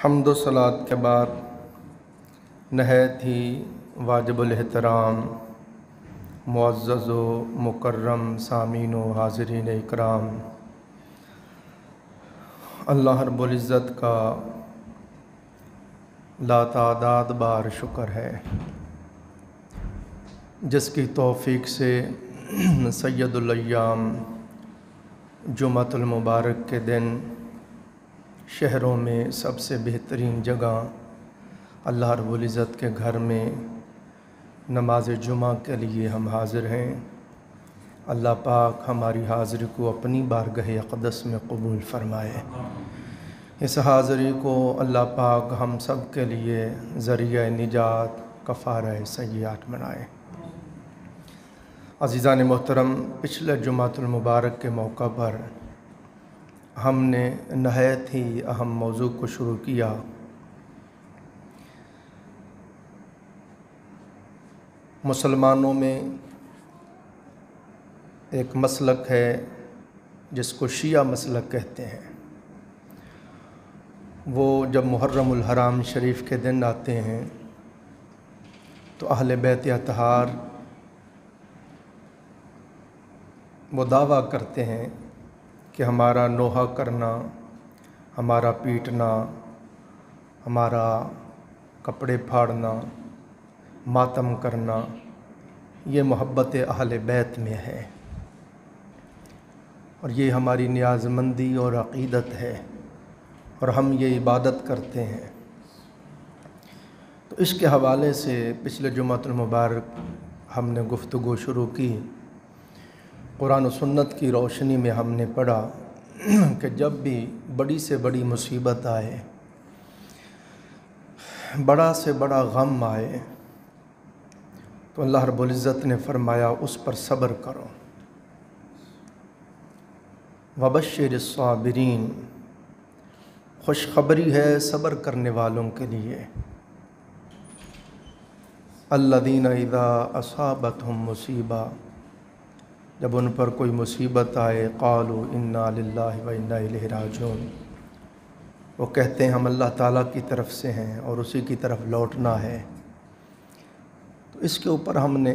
حمد و صلات کے بعد نہایت ہی واجب الاحترام معزز و مکرم سامعین و حاضرین اکرام، اللہ رب العزت کا لاتعداد بار شکر ہے جس کی توفیق سے سید الایام جمعۃ المبارک کے دن شہروں میں سب سے بہترین جگہ اللہ رب العزت کے گھر میں نماز جمعہ کے لیے ہم حاضر ہیں۔ اللہ پاک ہماری حاضری کو اپنی بارگاہ اقدس میں قبول فرمائے۔ اس حاضری کو اللہ پاک ہم سب کے لیے ذریعہ نجات کفارہ سیئات بنائے۔ عزیزان محترم، پچھلے جمعۃ المبارک کے موقع پر ہم نے نہایت ہی اہم موضوع کو شروع کیا۔ مسلمانوں میں ایک مسلک ہے جس کو شیعہ مسلک کہتے ہیں۔ وہ جب محرم الحرام شریف کے دن آتے ہیں تو اہل بیت اطہار وہ دعویٰ کرتے ہیں کہ ہمارا نوحہ کرنا، ہمارا پیٹنا، ہمارا کپڑے پھاڑنا، ماتم کرنا، یہ محبت اہل بیت میں ہے اور یہ ہماری نیاز مندی اور عقیدت ہے اور ہم یہ عبادت کرتے ہیں۔ تو اس کے حوالے سے پچھلے جمعۃ المبارک ہم نے گفتگو شروع کی۔ قرآن و سنت کی روشنی میں ہم نے پڑھا کہ جب بھی بڑی سے بڑی مصیبت آئے، بڑا سے بڑا غم آئے تو اللہ رب العزت نے فرمایا اس پر صبر کرو۔ وبشر الصابرین، خوشخبری ہے صبر کرنے والوں کے لیے۔ الذین اذا اصابتہم مصیبہ، جب ان پر کوئی مصیبت آئے، قالوا انا للہ و انا الیہ راجعون، وہ کہتے ہیں ہم اللہ تعالیٰ کی طرف سے ہیں اور اسی کی طرف لوٹنا ہے۔ تو اس کے اوپر ہم نے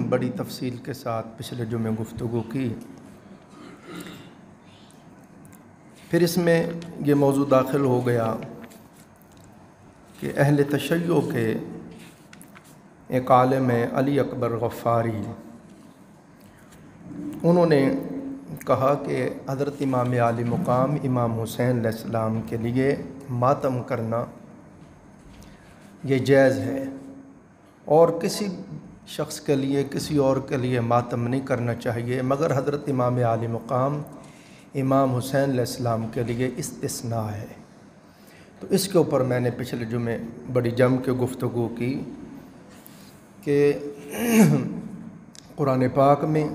بڑی تفصیل کے ساتھ پچھلے جمعے گفتگو کی۔ پھر اس میں یہ موضوع داخل ہو گیا کہ اہل تشیع کے ایک عالم ہیں علی اکبر غفاری، انہوں نے کہا کہ حضرت امام عالی مقام امام حسین علیہ السلام کے لیے ماتم کرنا یہ جائز ہے اور کسی شخص کے لیے کسی اور کے لیے ماتم نہیں کرنا چاہیے، مگر حضرت امام عالی مقام امام حسین علیہ السلام کے لیے استثناء ہے۔ تو اس کے اوپر میں نے پچھلے جمعے بڑی جم کے گفتگو کی کہ قرآن پاک میں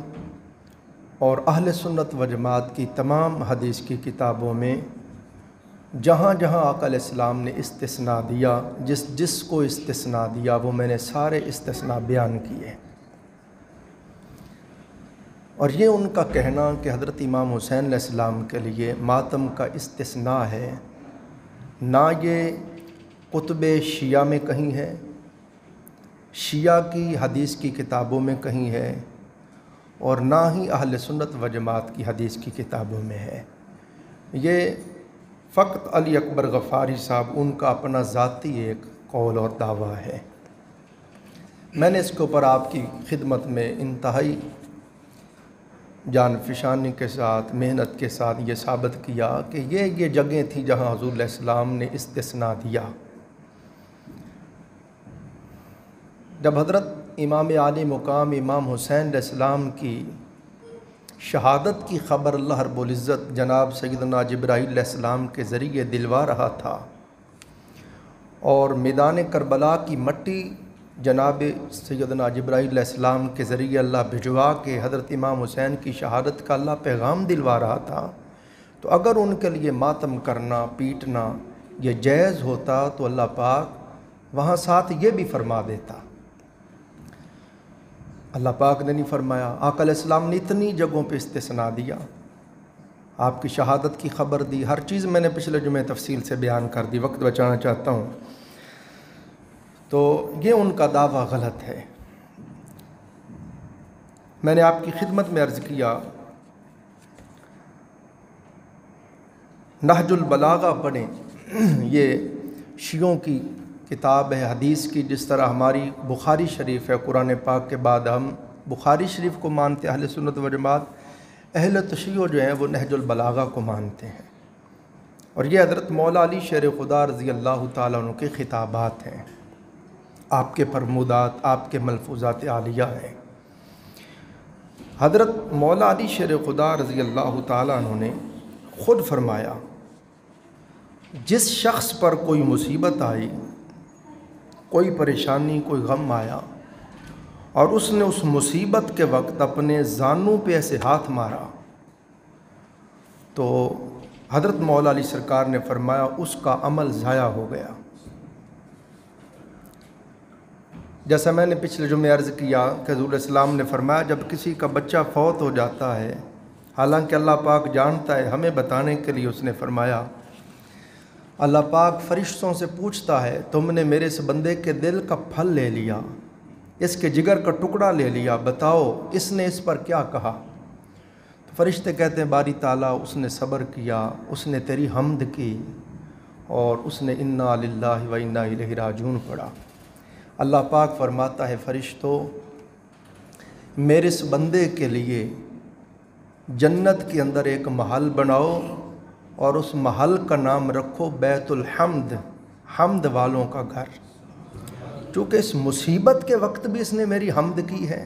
اور اہل سنت و جماعت کی تمام حدیث کی کتابوں میں جہاں جہاں آقا علیہ السلام نے استثناء دیا، جس کو استثناء دیا وہ میں نے سارے استثناء بیان کیے، اور یہ ان کا کہنا کہ حضرت امام حسین علیہ السلام کے لیے ماتم کا استثناء ہے، نہ یہ کتب شیعہ میں کہیں ہے، شیعہ کی حدیث کی کتابوں میں کہیں ہے، اور نہ ہی اہل سنت و جماعت کی حدیث کی کتابوں میں ہے۔ یہ فقط علی اکبر غفاری صاحب ان کا اپنا ذاتی ایک قول اور دعویٰ ہے۔ میں نے اس کے اوپر آپ کی خدمت میں انتہائی جان فشانی کے ساتھ محنت کے ساتھ یہ ثابت کیا کہ یہ جگہیں تھیں جہاں حضور علیہ السلام نے استثناء دیا۔ جب حضرت امام عالی مقام امام حسین علیہ السلام کی شہادت کی خبر اللہ رب العزت جناب سیدنا جبرائیل علیہ السلام کے ذریعے دلوا رہا تھا اور میدان کربلا کی مٹی جناب سیدنا جبرائیل علیہ السلام کے ذریعے اللہ بھجوا کے حضرت امام حسین کی شہادت کا اللہ پیغام دلوا رہا تھا، تو اگر ان کے لیے ماتم کرنا، پیٹنا یہ جائز ہوتا تو اللہ پاک وہاں ساتھ یہ بھی فرما دیتا۔ اللہ پاک نے نہیں فرمایا۔ آقا علیہ السلام نے اتنی جگہوں پہ استثناء دیا، آپ کی شہادت کی خبر دی، ہر چیز میں نے پچھلے جمعے تفصیل سے بیان کر دی، وقت بچانا چاہتا ہوں۔ تو یہ ان کا دعویٰ غلط ہے۔ میں نے آپ کی خدمت میں عرض کیا نہج البلاغہ پڑھیں، یہ شیعوں کی کتاب ہے حدیث کی، جس طرح ہماری بخاری شریف ہے، قرآن پاک کے بعد ہم بخاری شریف کو مانتے ہیں اہل سنت و جماعت، اہل تشیع جو ہیں وہ نہج البلاغہ کو مانتے ہیں، اور یہ حضرت مولا علی شیر خدا رضی اللہ تعالیٰ عنہ کے خطابات ہیں، آپ کے فرمودات، آپ کے ملفوظات عالیہ ہیں۔ حضرت مولا علی شیر خدا رضی اللہ تعالیٰ عنہ نے خود فرمایا جس شخص پر کوئی مصیبت آئی، کوئی پریشانی، کوئی غم آیا، اور اس نے اس مصیبت کے وقت اپنے زانوں پہ ایسے ہاتھ مارا، تو حضرت مولا علی سرکار نے فرمایا اس کا عمل ضائع ہو گیا۔ جیسا میں نے پچھلے جمعے عرض کیا کہ حضور السلام نے فرمایا جب کسی کا بچہ فوت ہو جاتا ہے، حالانکہ اللہ پاک جانتا ہے، ہمیں بتانے کے لیے اس نے فرمایا اللہ پاک فرشتوں سے پوچھتا ہے تم نے میرے اس بندے کے دل کا پھل لے لیا، اس کے جگر کا ٹکڑا لے لیا، بتاؤ اس نے اس پر کیا کہا؟ تو فرشتے کہتے ہیں باری تعالیٰ اس نے صبر کیا، اس نے تیری حمد کی، اور اس نے انا للہ و انا الیہ راجعون پڑھا۔ اللہ پاک فرماتا ہے فرشتوں میرے اس بندے کے لیے جنت کے اندر ایک محل بناؤ، اور اس محل کا نام رکھو بیت الحمد، حمد والوں کا گھر، چونکہ اس مصیبت کے وقت بھی اس نے میری حمد کی ہے۔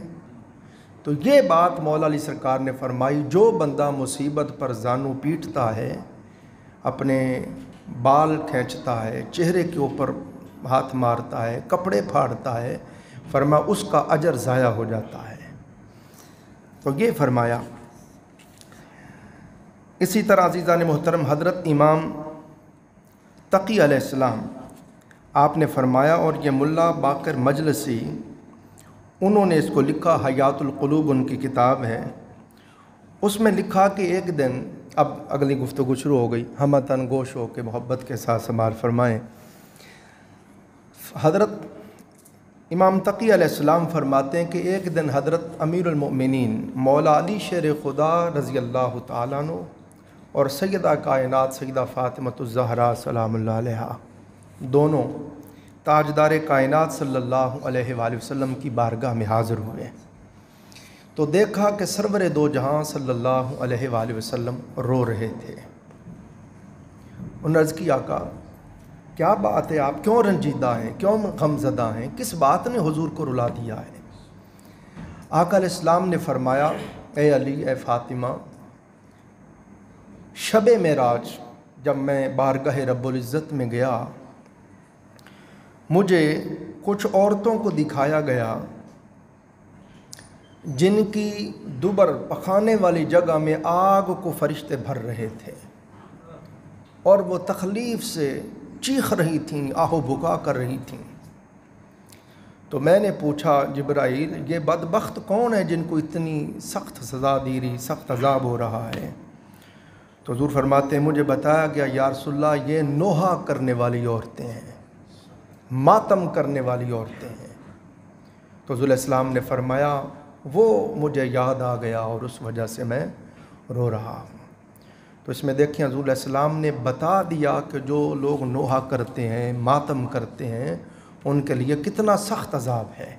تو یہ بات مولا علی سرکار نے فرمائی، جو بندہ مصیبت پر زانو پیٹتا ہے، اپنے بال کھینچتا ہے، چہرے کے اوپر ہاتھ مارتا ہے، کپڑے پھاڑتا ہے، فرمایا اس کا اجر ضائع ہو جاتا ہے۔ تو یہ فرمایا۔ اسی طرح عزیزان محترم حضرت امام تقی علیہ السلام آپ نے فرمایا، اور یہ ملا باقر مجلسی انہوں نے اس کو لکھا، حیات القلوب ان کی کتاب ہے، اس میں لکھا کہ ایک دن، اب اگلی گفتگو شروع ہو گئی، ہمتاً گوش ہو کے محبت کے ساتھ سماعت فرمائیں۔ حضرت امام تقی علیہ السلام فرماتے ہیں کہ ایک دن حضرت امیر المؤمنین مولا علی شیر خدا رضی اللہ تعالیٰ عنہ اور سیدہ کائنات سیدہ فاطمہ الزہرا سلام اللہ علیہا دونوں تاجدار کائنات صلی اللہ علیہ وآلہ وسلم کی بارگاہ میں حاضر ہوئے، تو دیکھا کہ سرور دو جہاں صلی اللہ علیہ وآلہ وسلم رو رہے تھے۔ انہوں نے عرض کی آقا کیا بات ہے، آپ کیوں رنجیدہ ہیں، کیوں غمزدہ ہیں، کس بات نے حضور کو رلا دیا ہے؟ آقا علیہ السلام نے فرمایا اے علی، اے فاطمہ، شب معراج جب میں بارگاہ رب العزت میں گیا، مجھے کچھ عورتوں کو دکھایا گیا جن کی دبر پخانے والی جگہ میں آگ کو فرشتے بھر رہے تھے، اور وہ تکلیف سے چیخ رہی تھیں، آہو بکا کر رہی تھیں۔ تو میں نے پوچھا جبرائیل یہ بدبخت کون ہے جن کو اتنی سخت سزا دی رہی، سخت عذاب ہو رہا ہے؟ تو حضور فرماتے ہیں مجھے بتایا گیا یا رسول اللہ یہ نوحہ کرنے والی عورتیں ہیں، ماتم کرنے والی عورتیں ہیں۔ تو حضور السلام نے فرمایا وہ مجھے یاد آ گیا اور اس وجہ سے میں رو رہا ہوں۔ تو اس میں دیکھیں حضور علیہ السلام نے بتا دیا کہ جو لوگ نوحہ کرتے ہیں، ماتم کرتے ہیں، ان کے لیے کتنا سخت عذاب ہے۔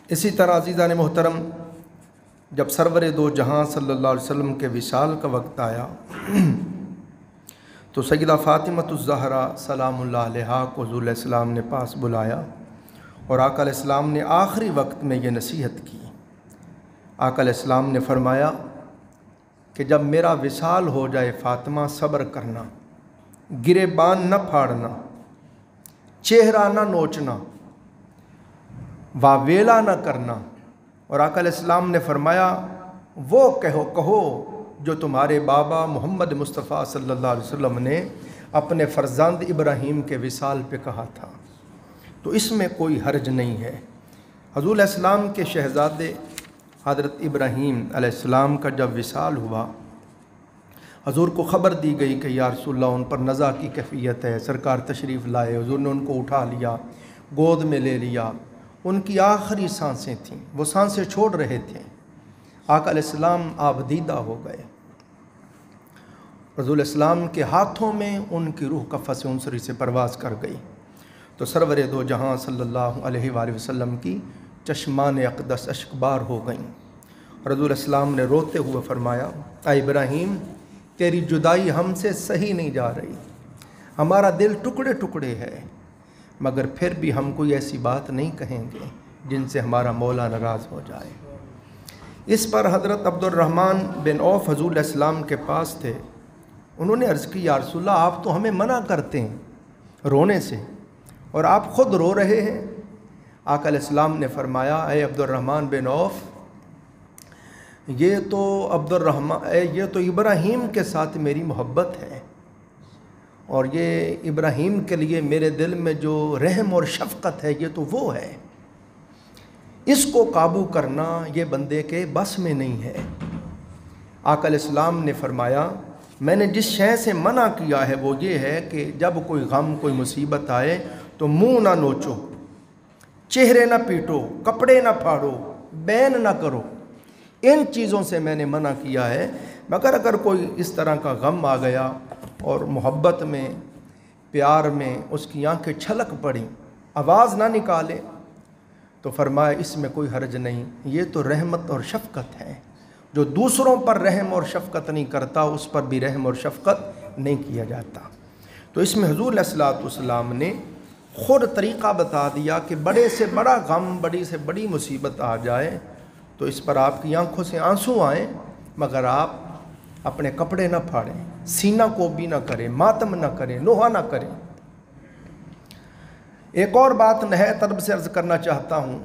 اسی طرح عزیزان محترم جب سرور دو جہاں صلی اللہ علیہ وسلم کے وصال کا وقت آیا تو سیدہ فاطمہ الزہرا سلام اللہ علیہا کو حضور علیہ السلام نے پاس بلایا، اور آقا علیہ السلام نے آخری وقت میں یہ نصیحت کی۔ آقا علیہ السلام نے فرمایا کہ جب میرا وصال ہو جائے فاطمہ صبر کرنا، گریبان نہ پھاڑنا، چہرہ نہ نوچنا، واویلا نہ کرنا، اور آقا علیہ السلام نے فرمایا وہ کہو جو تمہارے بابا محمد مصطفیٰ صلی اللہ علیہ وسلم نے اپنے فرزند ابراہیم کے وصال پہ کہا تھا، تو اس میں کوئی حرج نہیں ہے۔ حضور علیہ السلام کے شہزادے حضرت ابراہیم علیہ السلام کا جب وصال ہوا، حضور کو خبر دی گئی کہ یا رسول اللہ ان پر نزع کی کیفیت ہے، سرکار تشریف لائے، حضور نے ان کو اٹھا لیا، گود میں لے لیا، ان کی آخری سانسیں تھیں، وہ سانسیں چھوڑ رہے تھے، آقا علیہ السلام آبدیدہ ہو گئے، رسول السلام کے ہاتھوں میں ان کی روح قفس عنصری سے پرواز کر گئی، تو سرور دو جہاں صلی اللہ علیہ وآلہ وسلم کی چشمان اقدس اشکبار ہو گئیں۔ رسول السلام نے روتے ہوئے فرمایا، اے ابراہیم تیری جدائی ہم سے صحیح نہیں جا رہی، ہمارا دل ٹکڑے ٹکڑے ہے، مگر پھر بھی ہم کوئی ایسی بات نہیں کہیں گے جن سے ہمارا مولا ناراض ہو جائے۔ اس پر حضرت عبد الرحمن بن عوف حضور علیہ السلام کے پاس تھے، انہوں نے عرض کی، یا رسول اللہ آپ تو ہمیں منع کرتے ہیں رونے سے اور آپ خود رو رہے ہیں۔ آقا علیہ السلام نے فرمایا، اے عبد الرحمن بن عوف، یہ تو ابراہیم کے ساتھ میری محبت ہے، اور یہ ابراہیم کے لیے میرے دل میں جو رحم اور شفقت ہے یہ تو وہ ہے، اس کو قابو کرنا یہ بندے کے بس میں نہیں ہے۔ آقا علیہ السلام نے فرمایا، میں نے جس شے سے منع کیا ہے وہ یہ ہے کہ جب کوئی غم کوئی مصیبت آئے تو منہ نہ نوچو، چہرے نہ پیٹو، کپڑے نہ پھاڑو، بین نہ کرو، ان چیزوں سے میں نے منع کیا ہے، مگر اگر کوئی اس طرح کا غم آ گیا اور محبت میں پیار میں اس کی آنکھیں چھلک پڑیں، آواز نہ نکالے، تو فرمایا اس میں کوئی حرج نہیں، یہ تو رحمت اور شفقت ہے، جو دوسروں پر رحم اور شفقت نہیں کرتا اس پر بھی رحم اور شفقت نہیں کیا جاتا۔ تو اس میں حضور علیہ السلام نے خود طریقہ بتا دیا کہ بڑے سے بڑا غم، بڑی سے بڑی مصیبت آ جائے تو اس پر آپ کی آنکھوں سے آنسو آئیں، مگر آپ اپنے کپڑے نہ پھاڑیں، سینہ کو بھی نہ کریں، ماتم نہ کریں، نوحہ نہ کریں۔ ایک اور بات نہایت ادب سے عرض کرنا چاہتا ہوں،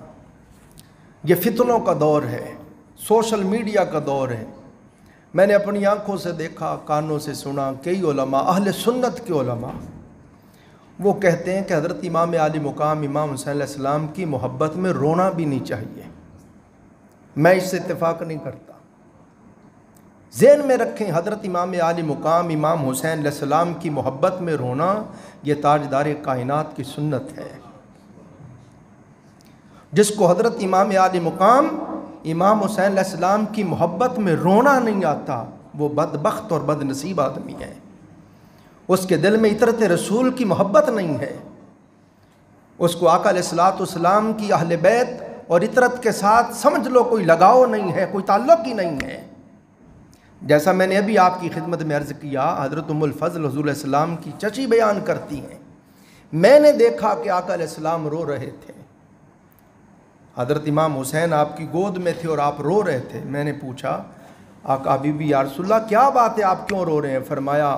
یہ فتنوں کا دور ہے، سوشل میڈیا کا دور ہے، میں نے اپنی آنکھوں سے دیکھا، کانوں سے سنا، کئی علماء اہل سنت کے علماء وہ کہتے ہیں کہ حضرت امام عالی مقام امام حسین علیہ السلام کی محبت میں رونا بھی نہیں چاہیے۔ میں اس سے اتفاق نہیں کرتا۔ ذہن میں رکھیں، حضرت امام عالی مقام امام حسین علیہ السلام کی محبت میں رونا یہ تاجدار کائنات کی سنت ہے۔ جس کو حضرت امام عالی مقام امام حسین علیہ السلام کی محبت میں رونا نہیں آتا وہ بدبخت اور بد نصیب آدمی ہے، اس کے دل میں عطرت رسول کی محبت نہیں ہے، اس کو آقا علیہ السلام کی اہل بیت اور عطرت کے ساتھ سمجھ لو کوئی لگاؤ نہیں ہے، کوئی تعلق ہی نہیں ہے۔ جیسا میں نے ابھی آپ کی خدمت میں عرض کیا، حضرت ام الفضل حضور علیہ السلام کی چچی بیان کرتی ہیں، میں نے دیکھا کہ آقا علیہ السلام رو رہے تھے، حضرت امام حسین آپ کی گود میں تھے اور آپ رو رہے تھے۔ میں نے پوچھا، آقا بی بی یا رسول اللہ کیا بات ہے، آپ کیوں رو رہے ہیں؟ فرمایا،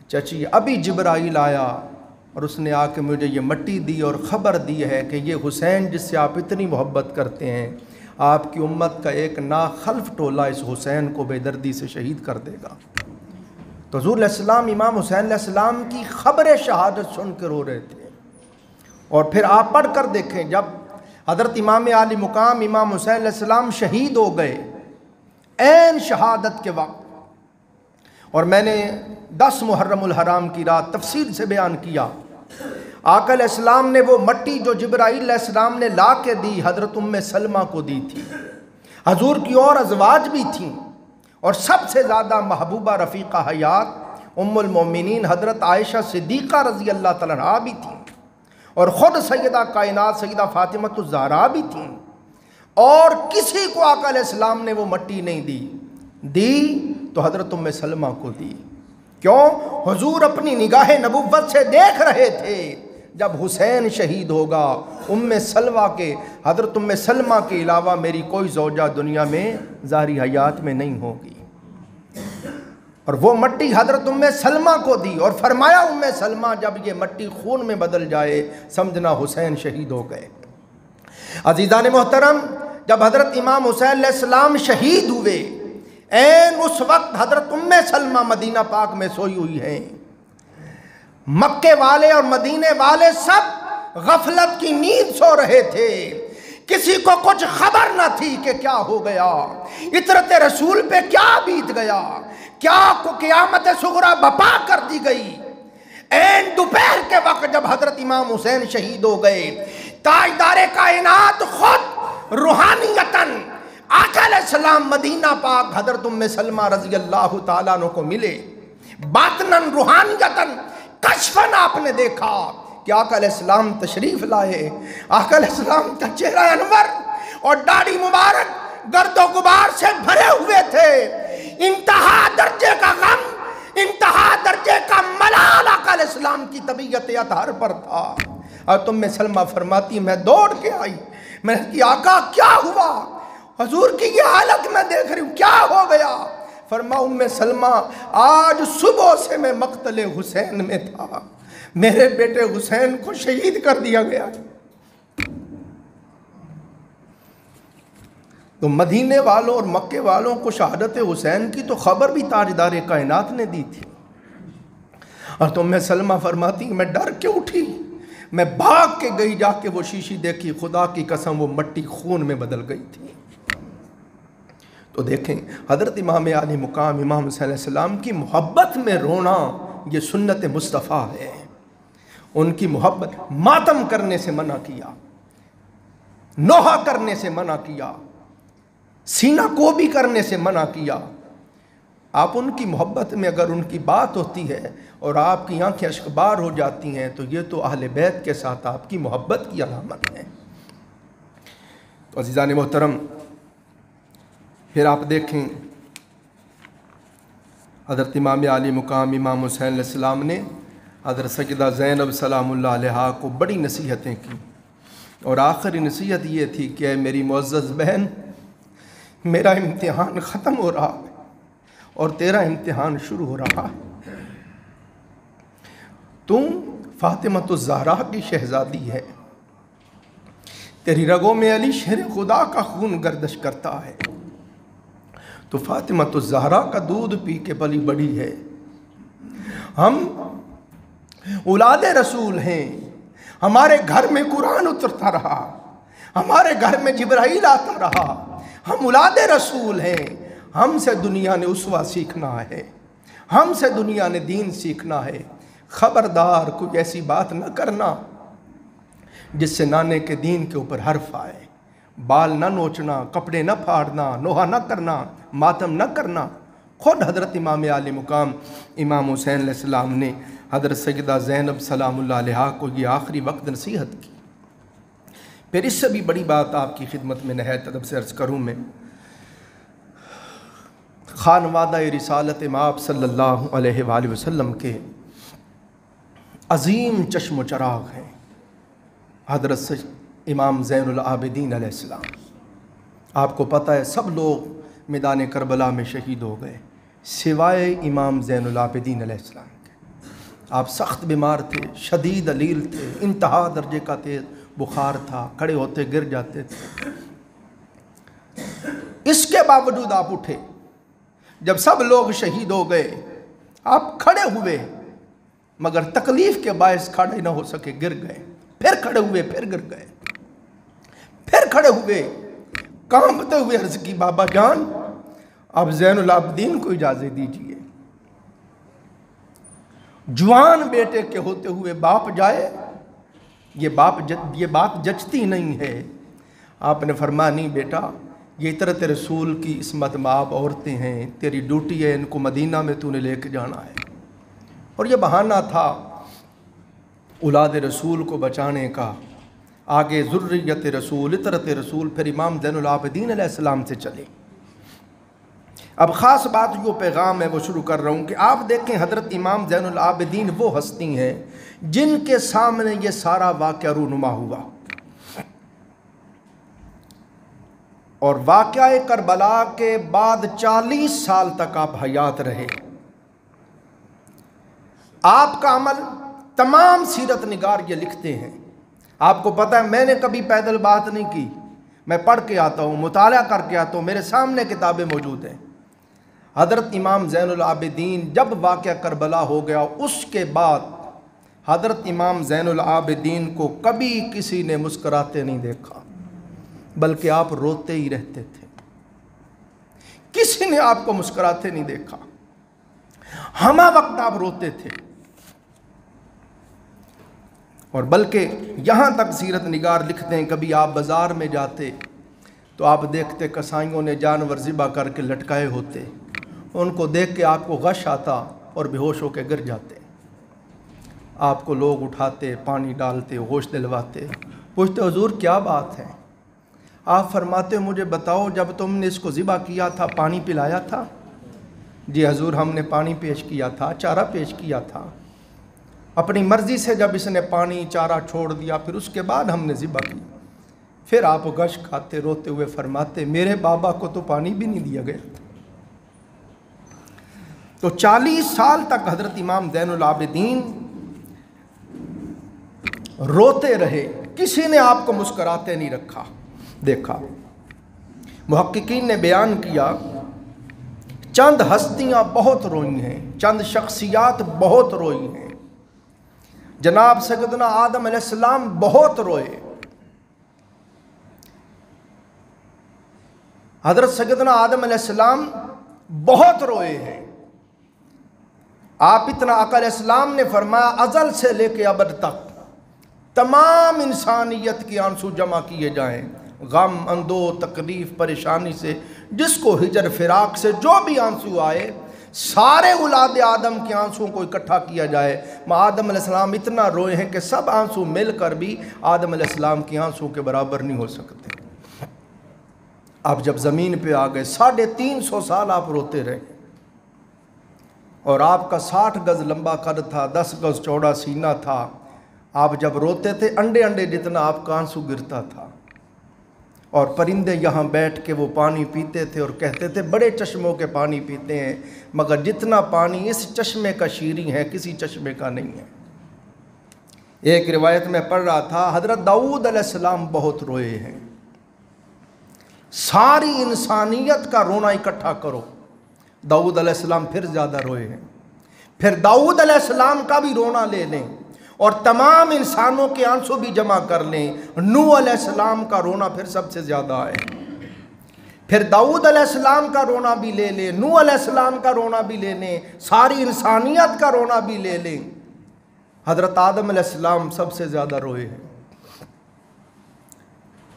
چچی ابھی جبرائیل آیا اور اس نے آ کے مجھے یہ مٹی دی اور خبر دی ہے کہ یہ حسین جس سے آپ اتنی محبت کرتے ہیں، آپ کی امت کا ایک ناخلف ٹولہ اس حسین کو بے دردی سے شہید کر دے گا۔ تو حضور علیہ السلام امام حسین علیہ السلام کی خبر شہادت سن کے رو رہے تھے۔ اور پھر آپ پڑھ کر دیکھیں، جب حضرت امام عالی مقام امام حسین علیہ السلام شہید ہو گئے عین شہادت کے وقت، اور میں نے 10 محرم الحرام کی رات تفصیل سے بیان کیا، آقا علیہ السلام نے وہ مٹی جو جبرائیل علیہ السلام نے لا کے دی حضرت ام سلمہ کو دی تھی، حضور کی اور ازواج بھی تھیں، اور سب سے زیادہ محبوبہ رفیقہ حیات ام المومنین حضرت عائشہ صدیقہ رضی اللہ تعالیٰ عنہا بھی تھیں، اور خود سیدہ کائنات سیدہ فاطمہ الزہرا بھی تھیں، اور کسی کو آقا علیہ السلام نے وہ مٹی نہیں دی تو حضرت ام سلمہ کو دی۔ کیوں؟ حضور اپنی نگاہ نبوت سے دیکھ رہے تھے جب حسین شہید ہوگا حضرت ام سلمہ کے علاوہ میری کوئی زوجہ دنیا میں ظاہری حیات میں نہیں ہوگی، اور وہ مٹی حضرت ام سلمہ کو دی، اور فرمایا ام سلمہ جب یہ مٹی خون میں بدل جائے سمجھنا حسین شہید ہو گئے۔ عزیزان محترم، جب حضرت امام حسین علیہ السلام شہید ہوئے عین اس وقت حضرت ام سلمہ مدینہ پاک میں سوئی ہوئی ہیں، مکے والے اور مدینے والے سب غفلت کی نیند سو رہے تھے کسی کو کچھ خبر نہ تھی کہ کیا ہو گیا، عطرت رسول پہ کیا بیت گیا، کیا کو قیامت صغریٰ بپا کر دی گئی۔ این دوپہر کے وقت جب حضرت امام حسین شہید ہو گئے، تاجدار کائنات خود روحانیتاً آقا علیہ السلام مدینہ پاک حضرت ام سلمہ رضی اللہ تعالیٰ عنہ کو ملے، باطناً روحانیتاً کشفاً آپ نے دیکھا کہ آقا علیہ السلام تشریف لائے۔ آقا علیہ السلام کا چہرہ انور اور داڑھی مبارک گرد و غبار سے بھرے ہوئے تھے، انتہا درجے کا غم، انتہا درجے کا ملال آقا علیہ السلام کی طبیعت اطہر پر تھا۔ اور تم میں سلمہ فرماتی میں دوڑ کے آئی، میں نے کہا آقا کیا ہوا؟ حضور کی یہ حالت میں دیکھ رہی ہوں، کیا ہو گیا؟ فرما ام سلمہ آج صبح سے میں مقتل حسین میں تھا، میرے بیٹے حسین کو شہید کر دیا گیا۔ تو مدینے والوں اور مکے والوں کو شہادت حسین کی تو خبر بھی تاجدار کائنات نے دی تھی۔ اور تو میں سلمہ فرماتی میں ڈر کے اٹھی، میں بھاگ کے گئی، جا کے وہ شیشی دیکھی، خدا کی قسم وہ مٹی خون میں بدل گئی تھی۔ تو دیکھیں حضرت امام عالی مقام امام حسین علیہ السلام کی محبت میں رونا یہ سنت مصطفیٰ ہے۔ ان کی محبت، ماتم کرنے سے منع کیا، نوحہ کرنے سے منع کیا، سینہ کو بھی کرنے سے منع کیا۔ آپ ان کی محبت میں اگر ان کی بات ہوتی ہے اور آپ کی آنکھیں اشکبار ہو جاتی ہیں تو یہ تو اہل بیت کے ساتھ آپ کی محبت کی علامت ہے۔ تو عزیزان محترم، پھر آپ دیکھیں حضرت امام عالی مقام امام حسین علیہ السلام نے حضرت سیدہ زینب سلام اللہ علیہا کو بڑی نصیحتیں کی، اور آخری نصیحت یہ تھی کہ اے میری معزز بہن، میرا امتحان ختم ہو رہا ہے اور تیرا امتحان شروع ہو رہا ہے۔ تم فاطمۃ الزہرا کی شہزادی ہے، تیری رگوں میں علی شیر خدا کا خون گردش کرتا ہے، تو فاطمۃ الزہرا کا دودھ پی کے پلی بڑی ہے۔ ہم اولاد رسول ہیں، ہمارے گھر میں قرآن اترتا رہا، ہمارے گھر میں جبرائیل آتا رہا، ہم اولاد رسول ہیں، ہم سے دنیا نے اسوہ سیکھنا ہے، ہم سے دنیا نے دین سیکھنا ہے۔ خبردار کوئی ایسی بات نہ کرنا جس سے نانے کے دین کے اوپر حرف آئے، بال نہ نوچنا، کپڑے نہ پھاڑنا، نوحہ نہ کرنا، ماتم نہ کرنا۔ خود حضرت امام عالی مقام امام حسین علیہ السلام نے حضرت سیدہ زینب سلام اللہ علیہا کو یہ آخری وقت نصیحت کی۔ پھر اس سے بھی بڑی بات آپ کی خدمت میں نہایت ادب سے عرض کروں میں، خانوادہ رسالت مآب صلی اللہ علیہ وآلہ وسلم کے عظیم چشم و چراغ ہیں حضرت امام زین العابدین علیہ السلام۔ آپ کو پتہ ہے سب لوگ میدان کربلا میں شہید ہو گئے سوائے امام زین العابدین علیہ السلام کے۔ آپ سخت بیمار تھے، شدید علیل تھے، انتہا درجے کا تیز بخار تھا، کھڑے ہوتے گر جاتے تھے۔ اس کے باوجود آپ اٹھے، جب سب لوگ شہید ہو گئے آپ کھڑے ہوئے، مگر تکلیف کے باعث کھڑے نہ ہو سکے، گر گئے، پھر کھڑے ہوئے، پھر گر گئے، پھر کھڑے ہوئے، کانپتے ہوئے عرض کی بابا جان اب زین العابدین کو اجازت دیجیے۔ جوان بیٹے کے ہوتے ہوئے باپ جائے، یہ بات جچتی نہیں ہے۔ آپ نے فرمایا نہیں بیٹا، یہ عطرت رسول کی عصمت مآب عورتیں ہیں، تیری ڈیوٹی ہے ان کو مدینہ میں تو نے لے کے جانا ہے۔ اور یہ بہانہ تھا اولاد رسول کو بچانے کا، آگے ذریت رسول، عطرت رسول، پھر امام زین العابدین علیہ السلام سے چلے۔ اب خاص بات جو پیغام ہے وہ شروع کر رہا ہوں کہ آپ دیکھیں حضرت امام زین العابدین وہ ہستی ہیں جن کے سامنے یہ سارا واقعہ رونما ہوا، اور واقعہ کربلا کے بعد 40 سال تک آپ حیات رہے۔ آپ کا عمل تمام سیرت نگار یہ لکھتے ہیں۔ آپ کو پتہ ہے میں نے کبھی پیدل بات نہیں کی، میں پڑھ کے آتا ہوں، مطالعہ کر کے آتا ہوں، میرے سامنے کتابیں موجود ہیں۔ حضرت امام زین العابدین جب واقعہ کربلا ہو گیا اس کے بعد حضرت امام زین العابدین کو کبھی کسی نے مسکراتے نہیں دیکھا، بلکہ آپ روتے ہی رہتے تھے، کسی نے آپ کو مسکراتے نہیں دیکھا، ہمہ وقت آپ روتے تھے۔ اور بلکہ یہاں تک سیرت نگار لکھتے ہیں کبھی آپ بازار میں جاتے تو آپ دیکھتے کسائیوں نے جانور ذبح کر کے لٹکائے ہوتے، ان کو دیکھ کے آپ کو غش آتا اور بے ہوش ہو کے گر جاتے۔ آپ کو لوگ اٹھاتے، پانی ڈالتے، ہوش دلواتے، پوچھتے حضور کیا بات ہے؟ آپ فرماتے مجھے بتاؤ جب تم نے اس کو ذبح کیا تھا پانی پلایا تھا؟ جی حضور ہم نے پانی پیش کیا تھا، چارہ پیش کیا تھا۔ اپنی مرضی سے جب اس نے پانی چارہ چھوڑ دیا پھر اس کے بعد ہم نے ذبح کی۔ پھر آپ غش کھاتے روتے ہوئے فرماتے میرے بابا کو تو پانی بھی نہیں دیا گیا تھا۔ تو 40 سال تک حضرت امام زین العابدین روتے رہے، کسی نے آپ کو مسکراتے نہیں رکھا دیکھا۔ محققین نے بیان کیا چند ہستیاں بہت روئی ہیں، چند شخصیات بہت روئی ہیں۔ جناب سیدنا آدم علیہ السلام بہت روئے، حضرت سیدنا آدم علیہ السلام بہت روئے ہیں۔ آپ اتنا آقا علیہ السلام نے فرمایا ازل سے لے کے ابد تک تمام انسانیت کی آنسو جمع کیے جائیں، غم، اندو، تکلیف، پریشانی سے، جس کو ہجر فراق سے جو بھی آنسو آئے، سارے اولاد آدم کے آنسوں کو اکٹھا کیا جائے۔ آدم علیہ السلام اتنا روئے ہیں کہ سب آنسو مل کر بھی آدم علیہ السلام کی آنسوں کے برابر نہیں ہو سکتے۔ آپ جب زمین پہ آ گئے 350 سال آپ روتے رہے، اور آپ کا 60 گز لمبا قد تھا، 10 گز چوڑا سینہ تھا۔ آپ جب روتے تھے انڈے جتنا آپ کا آنسو گرتا تھا، اور پرندے یہاں بیٹھ کے وہ پانی پیتے تھے اور کہتے تھے بڑے چشموں کے پانی پیتے ہیں، مگر جتنا پانی اس چشمے کا شیریں ہے کسی چشمے کا نہیں ہے۔ ایک روایت میں پڑھ رہا تھا حضرت داؤد علیہ السلام بہت روئے ہیں۔ ساری انسانیت کا رونا اکٹھا کرو، داؤد علیہ السلام پھر زیادہ روئے ہیں۔ پھر داؤد علیہ السلام کا بھی رونا لے لیں اور تمام انسانوں کے آنسو بھی جمع کر لیں، نوح علیہ السلام کا رونا پھر سب سے زیادہ ہے۔ پھر داؤد علیہ السلام کا رونا بھی لے لیں، نوح علیہ السلام کا رونا بھی لے لیں، ساری انسانیت کا رونا بھی لے لیں، حضرت آدم علیہ السلام سب سے زیادہ روئے ہیں۔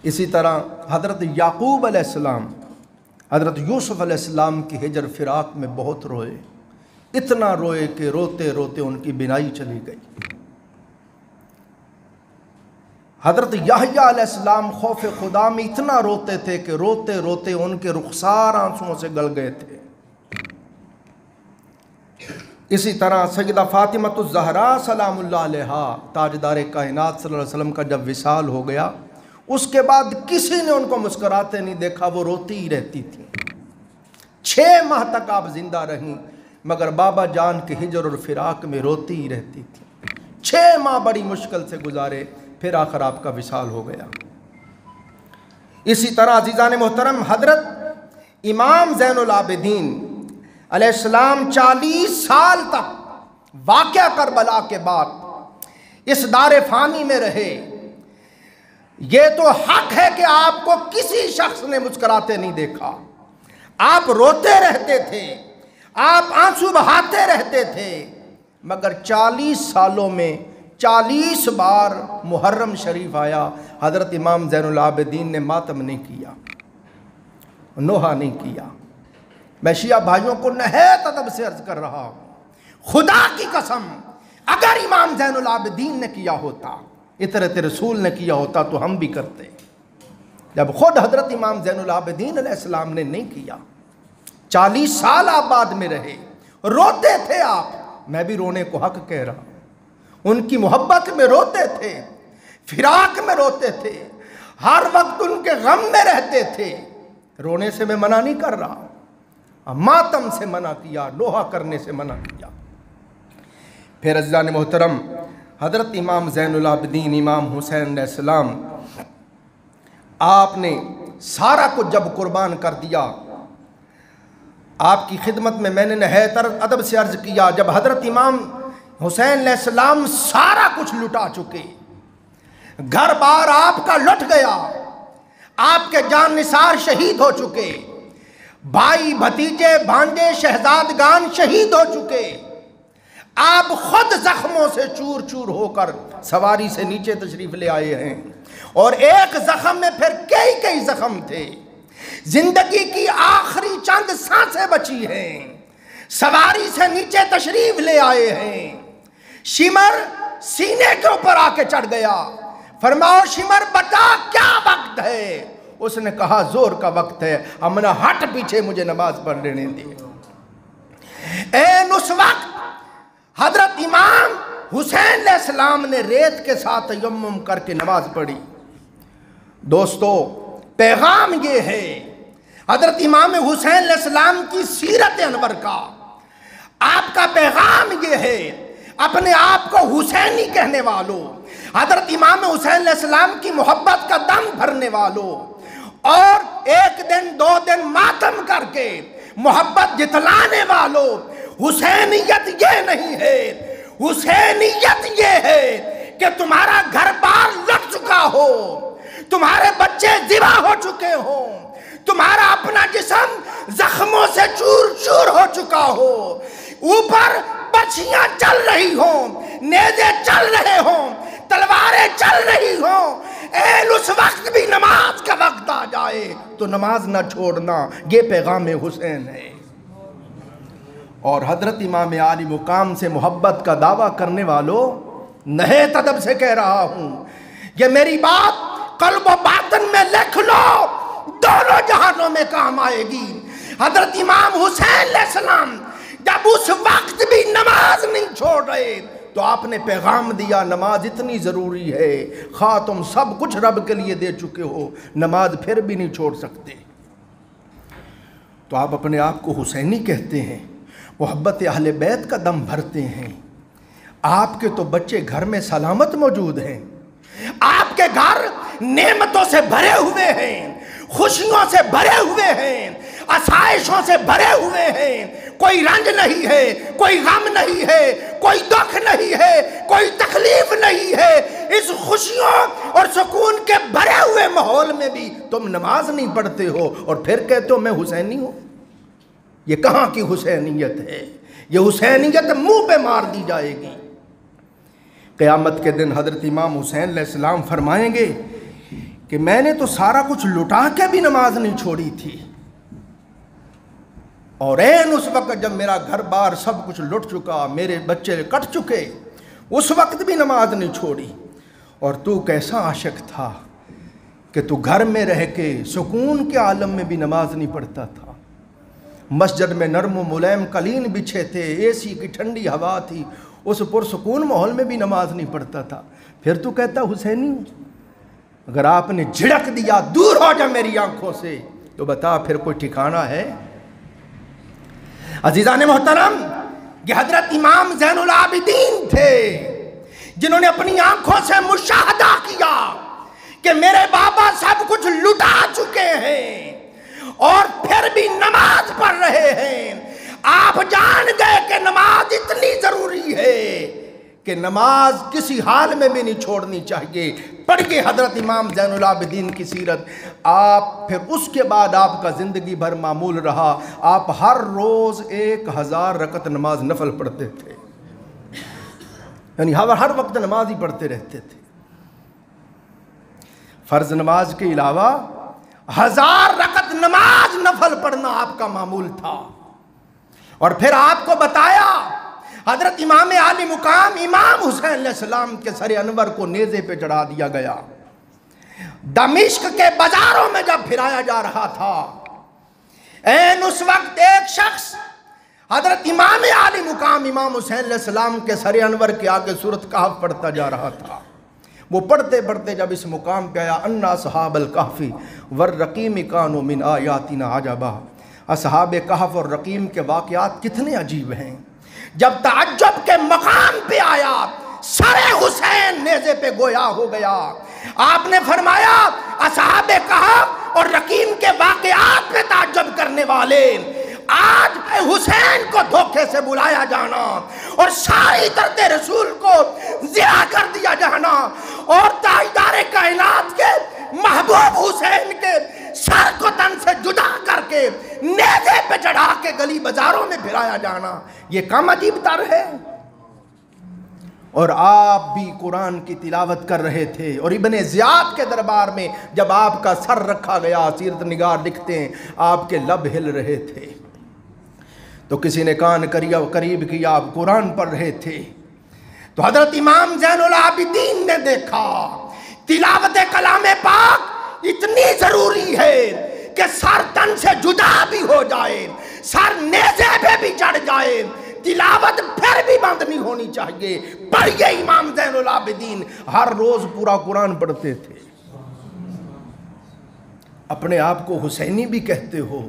اسی طرح حضرت یعقوب علیہ السلام، حضرت یوسف علیہ السلام کی ہجر فراق میں بہت روئے، اتنا روئے کہ روتے روتے ان کی بینائی چلی گئی۔ حضرت یحییٰ علیہ السلام خوف خدا میں اتنا روتے تھے کہ روتے روتے ان کے رخسار آنسوؤں سے گل گئے تھے۔ اسی طرح سیدہ فاطمۃ الزہراء سلام اللہ علیہا، تاجدار کائنات صلی اللہ علیہ وسلم کا جب وصال ہو گیا، اس کے بعد کسی نے ان کو مسکراتے نہیں دیکھا، وہ روتی ہی رہتی تھی۔ 6 ماہ تک آپ زندہ رہیں، مگر بابا جان کے ہجر اور فراق میں روتی ہی رہتی تھی۔ 6 ماہ بڑی مشکل سے گزارے، پھر آخر آپ کا وصال ہو گیا۔ اسی طرح عزیزان محترم حضرت امام زین العابدین علیہ السلام 40 سال تک واقعہ کربلا کے بعد اس دار فانی میں رہے۔ یہ تو حق ہے کہ آپ کو کسی شخص نے مسکراتے نہیں دیکھا، آپ روتے رہتے تھے، آپ آنسو بہاتے رہتے تھے، مگر 40 سالوں میں 40 بار محرم شریف آیا، حضرت امام زین العابدین نے ماتم نہیں کیا، نوحہ نہیں کیا۔ میں شیعہ بھائیوں کو نہایت ادب سے عرض کر رہا ہوں، خدا کی قسم اگر امام زین العابدین نے کیا ہوتا، اطرت رسول نے کیا ہوتا تو ہم بھی کرتے۔ جب خود حضرت امام زین العابدین علیہ السلام نے نہیں کیا، 40 سال آپ بعد میں رہے، روتے تھے آپ، میں بھی رونے کو حق کہہ رہا ہوں، ان کی محبت میں روتے تھے، فراق میں روتے تھے، ہر وقت ان کے غم میں رہتے تھے۔ رونے سے میں منع نہیں کر رہا، ماتم سے منع کیا، نوحہ کرنے سے منع کیا۔ پھر عزیزان محترم حضرت امام زین العابدین امام حسین علیہ السلام، آپ نے سارا کچھ جب قربان کر دیا، آپ کی خدمت میں نے نہایت ادب سے عرض کیا، جب حضرت امام حسین علیہ السلام سارا کچھ لٹا چکے، گھر بار آپ کا لٹ گیا، آپ کے جان نثار شہید ہو چکے، بھائی بھتیجے بھانجے شہزادگان شہید ہو چکے، آپ خود زخموں سے چور چور ہو کر سواری سے نیچے تشریف لے آئے ہیں، اور ایک زخم میں پھر کئی زخم تھے، زندگی کی آخری چند سانسیں بچی ہیں، سواری سے نیچے تشریف لے آئے ہیں، شمر سینے کے اوپر آ کے چڑھ گیا، فرماؤ شمر بتا کیا وقت ہے؟ اس نے کہا زور کا وقت ہے، امنا ہٹ پیچھے مجھے نماز پڑھ لینے دے۔ اس وقت حضرت امام حسین علیہ السلام نے ریت کے ساتھ تیمم کر کے نماز پڑھی۔ دوستو پیغام یہ ہے حضرت امام حسین علیہ السلام کی سیرت انور کا، آپ کا پیغام یہ ہے اپنے آپ کو حسینی کہنے والوں، حضرت امام حسین علیہ السلام کی محبت کا دم بھرنے والوں، اور ایک دن دو دن ماتم کر کے محبت جتلانے والوں، حسینیت یہ نہیں ہے، حسینیت یہ ہے کہ تمہارا گھر بار لٹ چکا ہو، تمہارے بچے ذبح ہو چکے ہوں، تمہارا اپنا جسم زخموں سے چور چور ہو چکا ہو، اوپر برچھیاں چل رہی ہوں، نیزے چل رہے ہوں، تلواریں چل رہی ہوں، اس وقت بھی نماز کا وقت آ جائے تو نماز نہ چھوڑنا، یہ پیغام حسین ہے۔ اور حضرت امام عالی مقام سے محبت کا دعویٰ کرنے والوں، نہایت ادب سے کہہ رہا ہوں، یہ میری بات قلب و باطن میں لکھ لو، دونوں جہانوں میں کام آئے گی۔ حضرت امام حسین علیہ السلام جب اس وقت بھی نماز نہیں چھوڑ رہے تو آپ نے پیغام دیا نماز اتنی ضروری ہے، خواہ تم سب کچھ رب کے لیے دے چکے ہو، نماز پھر بھی نہیں چھوڑ سکتے۔ تو آپ اپنے آپ کو حسینی کہتے ہیں، محبت اہل بیت کا دم بھرتے ہیں، آپ کے تو بچے گھر میں سلامت موجود ہیں، آپ کے گھر نعمتوں سے بھرے ہوئے ہیں، خوشیوں سے بھرے ہوئے ہیں، آسائشوں سے بھرے ہوئے ہیں، کوئی رنج نہیں ہے، کوئی غم نہیں ہے، کوئی دکھ نہیں ہے، کوئی تکلیف نہیں ہے۔ اس خوشیوں اور سکون کے بھرے ہوئے ماحول میں بھی تم نماز نہیں پڑھتے ہو اور پھر کہتے ہو میں حسینی ہوں۔ یہ کہاں کی حسینیت ہے؟ یہ حسینیت منہ پہ مار دی جائے گی۔ قیامت کے دن حضرت امام حسین علیہ السلام فرمائیں گے کہ میں نے تو سارا کچھ لٹا کے بھی نماز نہیں چھوڑی تھی، اور اس وقت جب میرا گھر بار سب کچھ لٹ چکا، میرے بچے کٹ چکے، اس وقت بھی نماز نہیں چھوڑی، اور تو کیسا عاشق تھا کہ تو گھر میں رہ کے سکون کے عالم میں بھی نماز نہیں پڑھتا تھا، مسجد میں نرم و ملائم قالین بچھے تھے، اے سی کی ٹھنڈی ہوا تھی، اس پرسکون ماحول میں بھی نماز نہیں پڑھتا تھا، پھر تو کہتا حسینی ہوں۔ اگر آپ نے جھڑک دیا دور ہو جا میری آنکھوں سے تو بتا پھر کوئی ٹھکانہ ہے؟ عزیزان محترم، یہ حضرت امام زین العابدین تھے جنہوں نے اپنی آنکھوں سے مشاہدہ کیا کہ میرے بابا سب کچھ لٹا چکے ہیں اور پھر بھی نماز پڑھ رہے ہیں۔ آپ جان گئے کہ نماز اتنی ضروری ہے کہ نماز کسی حال میں بھی نہیں چھوڑنی چاہیے۔ پڑھیے حضرت امام زین العابدین کی سیرت۔ آپ پھر اس کے بعد آپ کا زندگی بھر معمول رہا، آپ ہر روز 1000 رکعت نماز نفل پڑھتے تھے، یعنی ہر وقت نماز ہی پڑھتے رہتے تھے۔ فرض نماز کے علاوہ 1000 رکعت نماز نفل پڑھنا آپ کا معمول تھا۔ اور پھر آپ کو بتایا حضرت امام عالی مقام امام حسین علیہ السلام کے سر انور کو نیزے پہ چڑھا دیا گیا۔ دمشق کے بازاروں میں جب پھرایا جا رہا تھا، اس وقت ایک شخص حضرت امام عالی مقام امام حسین علیہ السلام کے سر انور کے آگے سورۃ کہف پڑھتا جا رہا تھا۔ وہ پڑھتے پڑھتے جب اس مقام پہ آیا، انا اصحاب الکہف والرقیم کانوا من آیاتنا عجبا، اصحاب کہف اور رقیم کے واقعات کتنے عجیب ہیں۔ جب تعجب کے مقام پہ آیا، سر حسین نیزے پہ گویا ہو گیا۔ آپ نے فرمایا اصحاب کہف اور رقیم کے واقعات پہ تعجب کرنے والے، آج حسین کو دھوکے سے بلایا جانا اور ساری طرز رسول کو ضیاع کر دیا جانا اور تاجدار کائنات کے محبوب حسین کے سر کو تن سے جدا کر کے نیزے پہ چڑھا کے گلی بازاروں میں پھرایا جانا، یہ کم عجیب تر ہے؟ اور آپ بھی قرآن کی تلاوت کر رہے تھے، اور ابن زیاد کے دربار میں جب آپ کا سر رکھا گیا، سیرت نگار لکھتے ہیں آپ کے لب ہل رہے تھے، تو کسی نے کان قریب کیا، آپ قرآن پڑھ رہے تھے، تو حضرت امام زین العابدین نے دیکھا تلاوت کلام پاک اتنی ضروری ہے کہ سر تن سے جدا بھی ہو جائے، سر نیزے پہ بھی چڑھ جائے، تلاوت پھر بھی بند نہیں ہونی چاہیے۔ پڑھیے، امام زین العابدین ہر روز پورا قرآن پڑھتے تھے۔ اپنے آپ کو حسینی بھی کہتے ہو،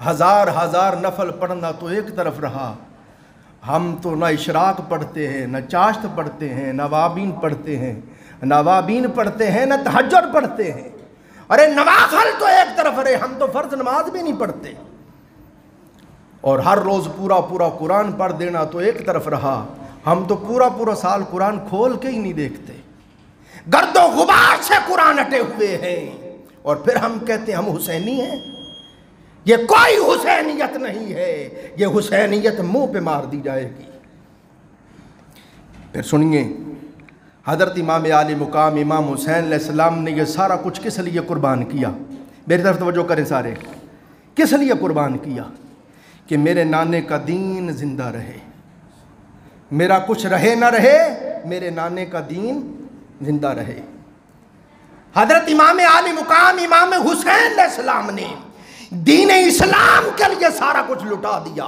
ہزار نفل پڑھنا تو ایک طرف رہا، ہم تو نہ اشراق پڑھتے ہیں، نہ چاشت پڑھتے ہیں، نہ نوابین پڑھتے ہیں، نہ تہجد پڑھتے ہیں۔ ارے نوافل تو ایک طرف رہے، ہم تو فرض نماز بھی نہیں پڑھتے، اور ہر روز پورا قرآن پڑھ دینا تو ایک طرف رہا، ہم تو پورا سال قرآن کھول کے ہی نہیں دیکھتے، گرد و غبار سے قرآن ہٹے ہوئے ہیں، اور پھر ہم کہتے ہیں ہم حسینی ہیں۔ یہ کوئی حسینیت نہیں ہے، یہ حسینیت منہ پہ مار دی جائے گی۔ پھر سنیے، حضرت امام عالی مقام امام حسین علیہ السلام نے یہ سارا کچھ کس لیے قربان کیا؟ میری طرف توجہ کریں سارے، کس لیے قربان کیا؟ کہ میرے نانے کا دین زندہ رہے، میرا کچھ رہے نہ رہے، میرے نانے کا دین زندہ رہے۔ حضرت امام عالی مقام امام حسین علیہ السلام نے دین اسلام کے لیے سارا کچھ لٹا دیا۔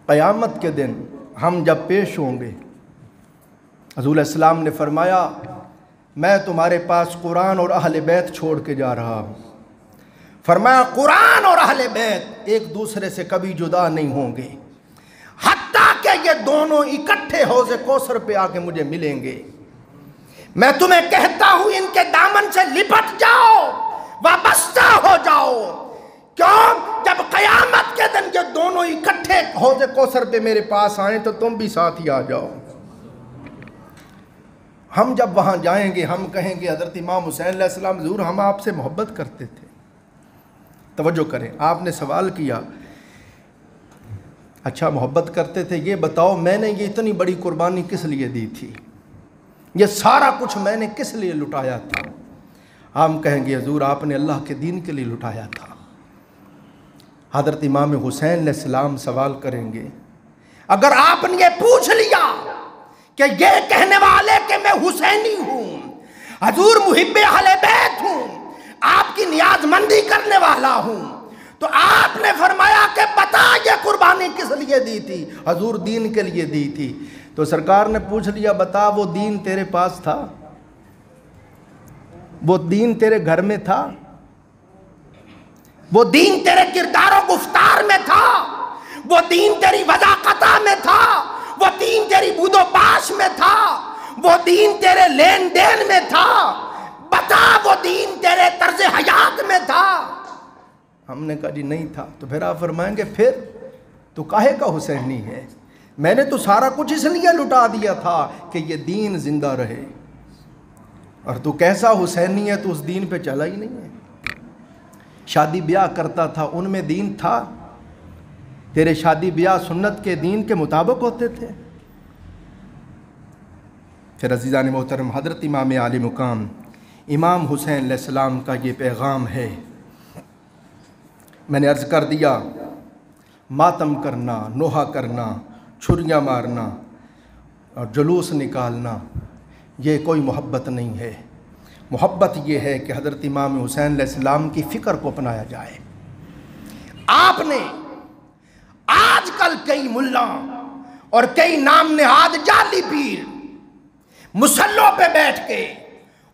قیامت کے دن ہم جب پیش ہوں گے، حضور علیہ السلام نے فرمایا میں تمہارے پاس قرآن اور اہل بیت چھوڑ کے جا رہا ہوں۔ فرمایا قرآن اور اہل بیت ایک دوسرے سے کبھی جدا نہیں ہوں گے، حتیٰ کہ یہ دونوں اکٹھے حوض کوثر پہ آ کے مجھے ملیں گے۔ میں تمہیں کہتا ہوں ان کے دامن سے لپٹ جاؤ، وابستہ ہو جاؤ۔ کیوں؟ جب قیامت کے دن یہ دونوں اکٹھے حوض کوثر پہ میرے پاس آئیں تو تم بھی ساتھ ہی آ جاؤ۔ ہم جب وہاں جائیں گے ہم کہیں گے حضرت امام حسین علیہ السلام ضرور ہم آپ سے محبت کرتے تھے۔ توجہ کریں، آپ نے سوال کیا اچھا محبت کرتے تھے، یہ بتاؤ میں نے یہ اتنی بڑی قربانی کس لیے دی تھی، یہ سارا کچھ میں نے کس لیے لٹایا تھا؟ ہم کہیں گے حضور آپ نے اللہ کے دین کے لیے لٹایا تھا۔ حضرت امام حسین علیہ السلام سوال کریں گے اگر آپ نے یہ پوچھ لیا کہ یہ کہنے والے کہ میں حسینی ہوں، حضور محب اہل بیت ہوں، آپ کی نیاز مندی کرنے والا ہوں، تو آپ نے فرمایا کہ بتا یہ قربانی کس لیے دی تھی؟ حضور دین کے لیے دی تھی۔ تو سرکار نے پوچھ لیا بتا وہ دین تیرے پاس تھا، وہ دین تیرے گھر میں تھا، وہ دین تیرے کردار و گفتار میں تھا، وہ دین تیری وضاقتہ میں تھا، وہ دین تیری بود و باش میں تھا، وہ دین تیرے لین دین میں تھا، بتا وہ دین تیرے طرز حیات میں تھا؟ ہم نے کہا جی نہیں تھا۔ تو پھر آپ فرمائیں گے پھر تو کاہے کا حسینی ہے؟ میں نے تو سارا کچھ اس لیے لٹا دیا تھا کہ یہ دین زندہ رہے، اور تو کیسا حسینی ہے تو اس دین پہ چلا ہی نہیں ہے۔ شادی بیاہ کرتا تھا ان میں دین تھا؟ تیرے شادی بیاہ سنت کے دین کے مطابق ہوتے تھے؟ پھر عزیزان محترم حضرت امام عالی مقام امام حسین علیہ السلام کا یہ پیغام ہے۔ میں نے عرض کر دیا ماتم کرنا، نوحہ کرنا، چھریاں مارنا اور جلوس نکالنا یہ کوئی محبت نہیں ہے۔ محبت یہ ہے کہ حضرت امام حسین علیہ السلام کی فکر کو اپنایا جائے۔ آپ نے آج کل کئی ملا اور کئی نام نہاد جعلی پیر مسلوں پہ بیٹھ کے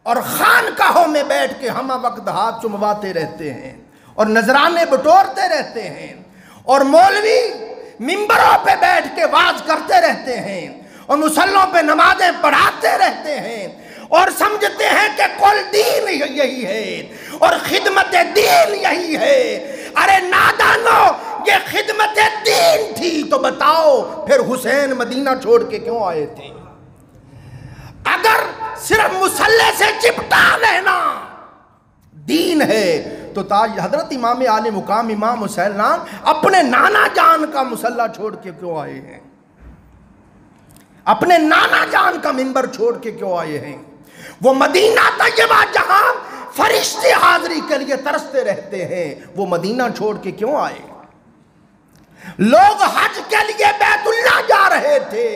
اور خانقاہوں میں بیٹھ کے ہمہ وقت ہاتھ چمواتے رہتے ہیں اور نذرانے بٹورتے رہتے ہیں، اور مولوی ممبروں پہ بیٹھ کے واعظ کرتے رہتے ہیں اور مسلوں پہ نمازیں پڑھاتے رہتے ہیں، اور سمجھتے ہیں کہ کل دین یہی ہے اور خدمت دین یہی ہے۔ ارے نادانو، یہ خدمت دین تھی تو بتاؤ پھر حسین مدینہ چھوڑ کے کیوں آئے تھے؟ اگر صرف مسلح سے چپٹا لینا دین ہے تو تاج حضرت امام عالی مقام امام حسین نام اپنے نانا جان کا مسلح چھوڑ کے کیوں آئے ہیں؟ اپنے نانا جان کا منبر چھوڑ کے کیوں آئے ہیں؟ وہ مدینہ طیبہ جہاں فرشتے حاضری کے لیے ترستے رہتے ہیں، وہ مدینہ چھوڑ کے کیوں آئے؟ لوگ حج کے لیے بیت اللہ جا رہے تھے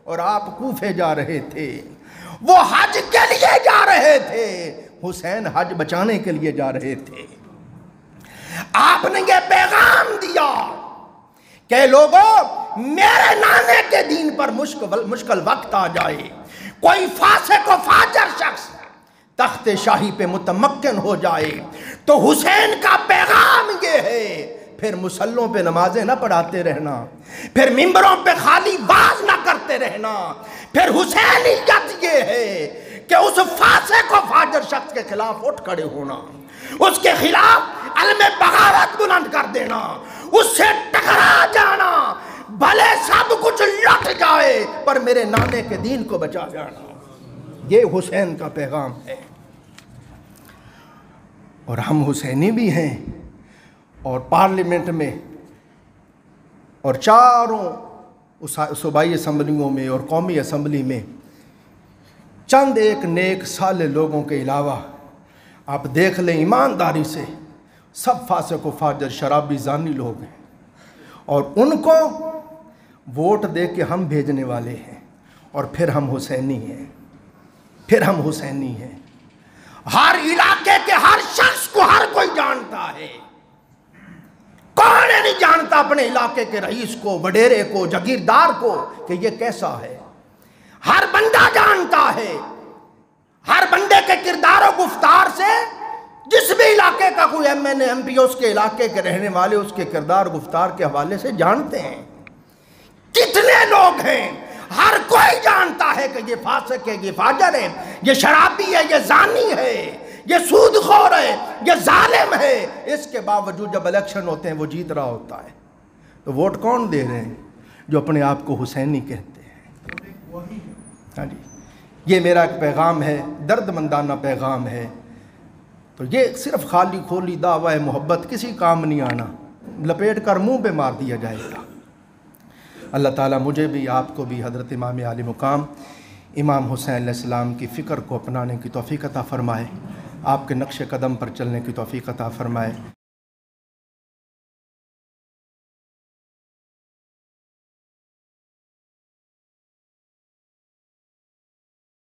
اور آپ کوفے جا رہے تھے، وہ حج کے لیے جا رہے تھے، حسین حج بچانے کے لیے جا رہے تھے۔ آپ نے یہ پیغام دیا کہ لوگوں میرے نانے کے دین پر مشکل وقت آ جائے، کوئی فاسق و فاجر شخص تخت شاہی پہ متمکن ہو جائے تو حسین کا پیغام یہ ہے، پھر مسلوں پہ نمازیں نہ پڑھاتے رہنا، پھر ممبروں پہ خالی واز نہ کرتے رہنا، پھر حسینیت یہ ہے کہ اس فاسق و فاجر شخص کے خلاف اٹھ کھڑے ہونا، اس کے خلاف علم بغاوت بلند کر دینا، اس سے ٹکرا جانا، بھلے سب کچھ لٹ جائے پر میرے نانے کے دین کو بچا جانا۔ یہ حسین کا پیغام ہے، اور ہم حسینی بھی ہیں، اور پارلیمنٹ میں اور چاروں صوبائی اسمبلیوں میں اور قومی اسمبلی میں چند ایک نیک صالح لوگوں کے علاوہ آپ دیکھ لیں ایمانداری سے سب فاسق و فاجر شرابی زانی لوگ ہیں، اور ان کو ووٹ دے کے ہم بھیجنے والے ہیں، اور پھر ہم حسینی ہیں، پھر ہم حسینی ہیں۔ ہر علاقے کے ہر شخص کو ہر کوئی جانتا ہے، کون نہیں جانتا اپنے علاقے کے رئیس کو، وڈیرے کو، جاگیردار کو کہ یہ کیسا ہے؟ ہر بندہ جانتا ہے، ہر بندے کے کردار و گفتار سے جس بھی علاقے کا کوئی M N A M P اس کے علاقے کے رہنے والے اس کے کردار گفتار کے حوالے سے جانتے ہیں۔ کتنے لوگ ہیں، ہر کوئی جانتا ہے کہ یہ فاسق ہے، یہ فاجر ہے، یہ شرابی ہے، یہ زانی ہے، یہ سود خور ہے، یہ ظالم ہے، اس کے باوجود جب الیکشن ہوتے ہیں وہ جیت رہا ہوتا ہے۔ تو ووٹ کون دے رہے ہیں؟ جو اپنے آپ کو حسینی کہتے ہیں۔ ہاں جی، یہ میرا ایک پیغام ہے، درد مندانہ پیغام ہے۔ تو یہ صرف خالی کھولی دعوی محبت کسی کام نہیں آنا، لپیٹ کر منہ پہ مار دیا جائے گا۔ اللہ تعالیٰ مجھے بھی آپ کو بھی حضرت امام عالی مقام امام حسین علیہ السلام کی فکر کو اپنانے کی توفیق عطا فرمائے، آپ کے نقش قدم پر چلنے کی توفیق عطا فرمائے۔